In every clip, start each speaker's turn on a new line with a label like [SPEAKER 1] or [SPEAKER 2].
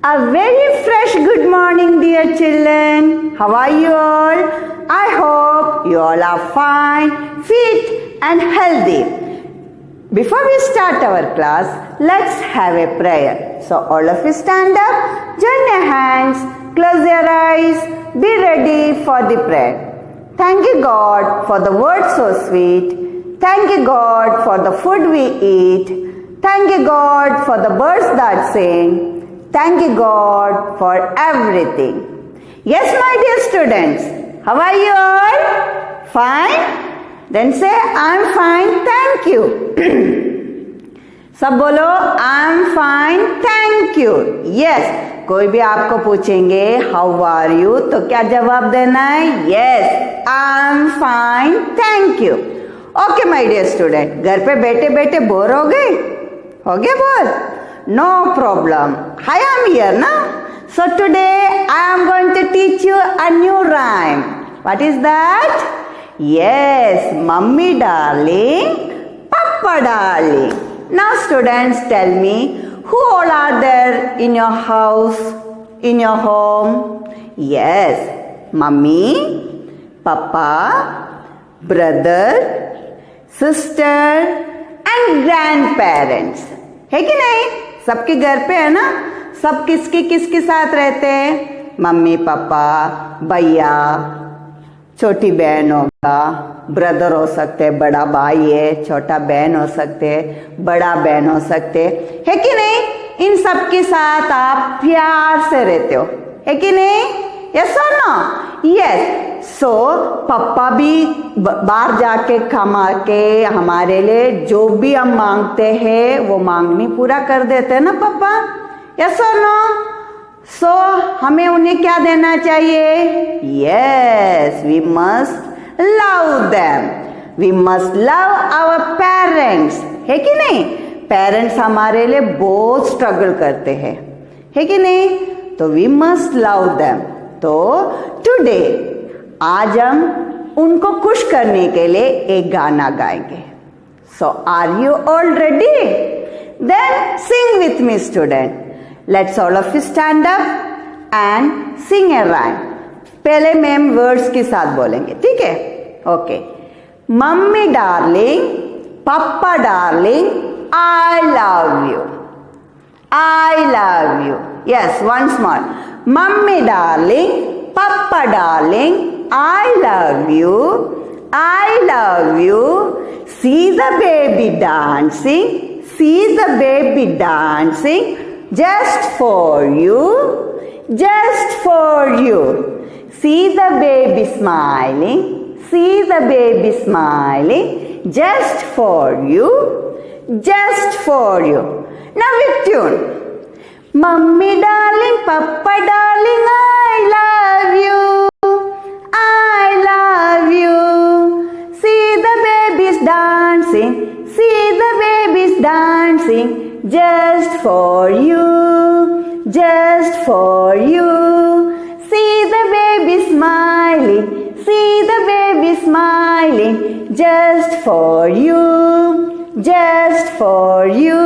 [SPEAKER 1] A very fresh good morning, dear children. How are you all? I hope you all are fine, fit and healthy. Before we start our class, let's have a prayer. So all of you stand up, join your hands, close your eyes, be ready for the prayer. Thank you God for the word so sweet. Thank you God for the food we eat. Thank you God for the birds that sing. Thank you God for everything. Yes, my dear students, how are you all? Fine? Then say, I'm fine, thank you. सब बोलो, I'm fine, thank you. Yes, कोई भी आपको पूछेंगे, how are you? तो क्या जवाब देना है? Yes, I'm fine, thank you. Okay, my dear student, घर पे बैठे बैठे बोर हो गए? हो गए bore? No problem. I am here now. So today I am going to teach you a new rhyme. What is that? Yes, Mummy darling, Papa darling. Now students, tell me, who all are there in your house, in your home? Yes, Mummy, Papa, brother, sister and grandparents. है कि नहीं? सबके घर पे है ना? सब किसके साथ रहते हैं? मम्मी पापा, भैया, छोटी बहन होगा, ब्रदर हो सकते हैं, बड़ा भाई है, छोटा बहन हो सकते हैं, बड़ा बहन हो सकते हैं, है कि नहीं? इन सब के साथ आप प्यार से रहते हो, है कि नहीं? यस और नो? यस. सो पापा भी बाहर जाके कमा के हमारे लिए जो भी हम मांगते हैं वो मांगनी पूरा कर देते हैं ना पापा? यस और नो? सो हमें उन्हें क्या देना चाहिए? Yes, we must love them. We must love our parents, है कि नहीं? पेरेंट्स हमारे लिए बहुत स्ट्रगल करते हैं, है कि नहीं? तो वी मस्ट लव देम. तो टुडे आज हम उनको खुश करने के लिए एक गाना गाएंगे. So are you all ready? Then sing with me student. Let's all of you stand up and sing a rhyme. पहले मैम वर्ड्स के साथ बोलेंगे, ठीक है? Okay. Mummy darling, papa darling, I love you. I love you. Yes, once more. Mummy darling, Papa darling, I love you. I love you. See the baby dancing. See the baby dancing. Just for you. Just for you. See the baby smiling. See the baby smiling. Just for you. Just for you. Now with tune. Mummy darling, Papa darling, I love you. I love you. See the babies dancing. See the babies dancing. Just for you. Just for you. See the baby smiling. See the baby smiling. Just for you. Just for you.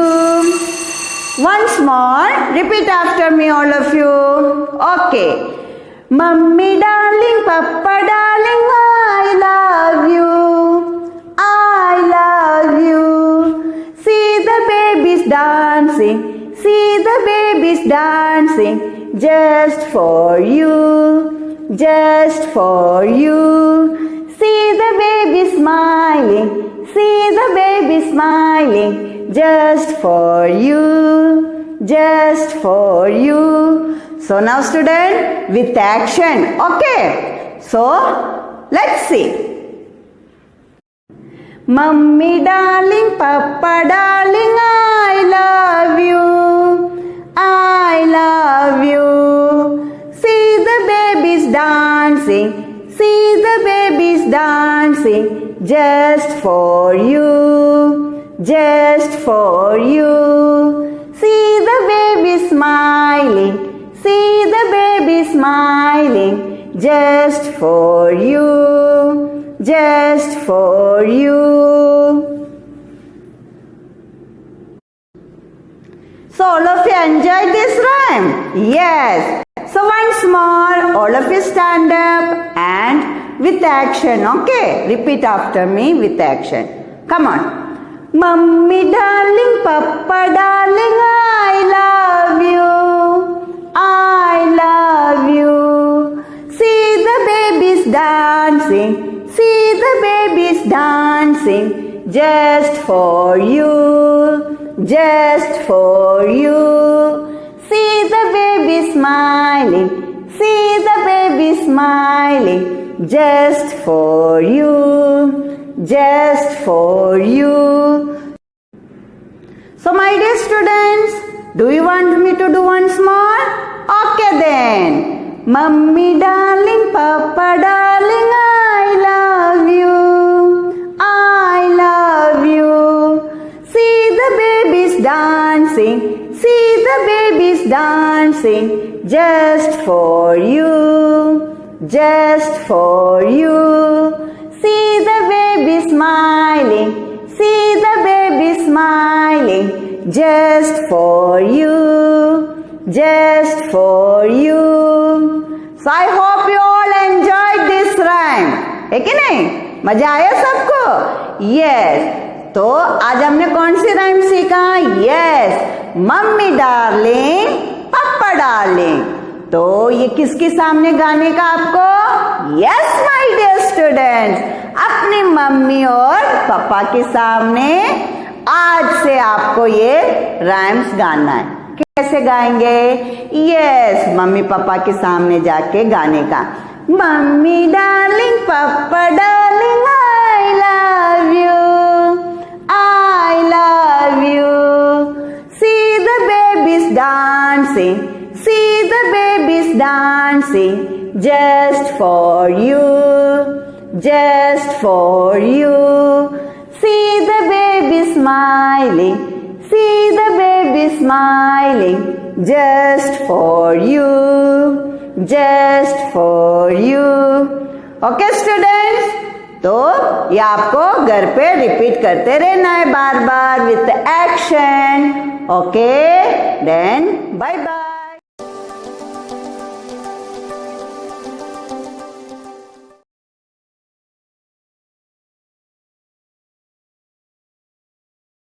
[SPEAKER 1] Once more, repeat after me all of you. Okay. Mummy darling, Papa darling, I love you. I love you. See the babies dancing. See the babies dancing. Just for you. Just for you. See the baby smiling. See the baby smiling. Just for you. Just for you. So now student, with action. Okay. So let's see. Mummy darling, Papa darling, I love you. I love you. See the babies dancing. See the babies dancing. Just for you. Just for you. See the baby smiling. See the baby smiling. Just for you. Just for you. So all of you enjoyed this rhyme? Yes. So once more, all of you stand up and with action, okay? Repeat after me with action. Come on. Mummy darling, Papa darling, I love you. I love you. See the babies dancing. See the babies dancing. Just for you. Just for you. See the baby smiling, see the baby smiling, just for you, just for you. So my dear students, do you want me to do once more? Okay then. Mummy darling, Papa darling, I love you, I love you. See the babies dancing. See the babies dancing just for you, just for you. See the baby smiling, see the baby smiling just for you, just for you. So I hope you all enjoyed this rhyme. है कि नहीं? मजा आया सबको? Yes. तो आज हमने कौन सी राइम सीखा? Yes, mummy darling, papa darling. तो ये किसके सामने गाने का आपको? यस माय डियर स्टूडेंट्स, अपनी मम्मी और पापा के सामने आज से आपको ये राइम्स गाना है। कैसे गाएंगे? यस, मम्मी पापा के सामने जाके गाने का। Mummy darling, papa darling, I love you, I love you. See the babies dancing, see the babies dancing, just for you, just for you. See the baby smiling, see the baby smiling, just for you, just for you. Okay students? तो ये आपको घर पे repeat करते रहना है बार बार with action. Okay then bye bye.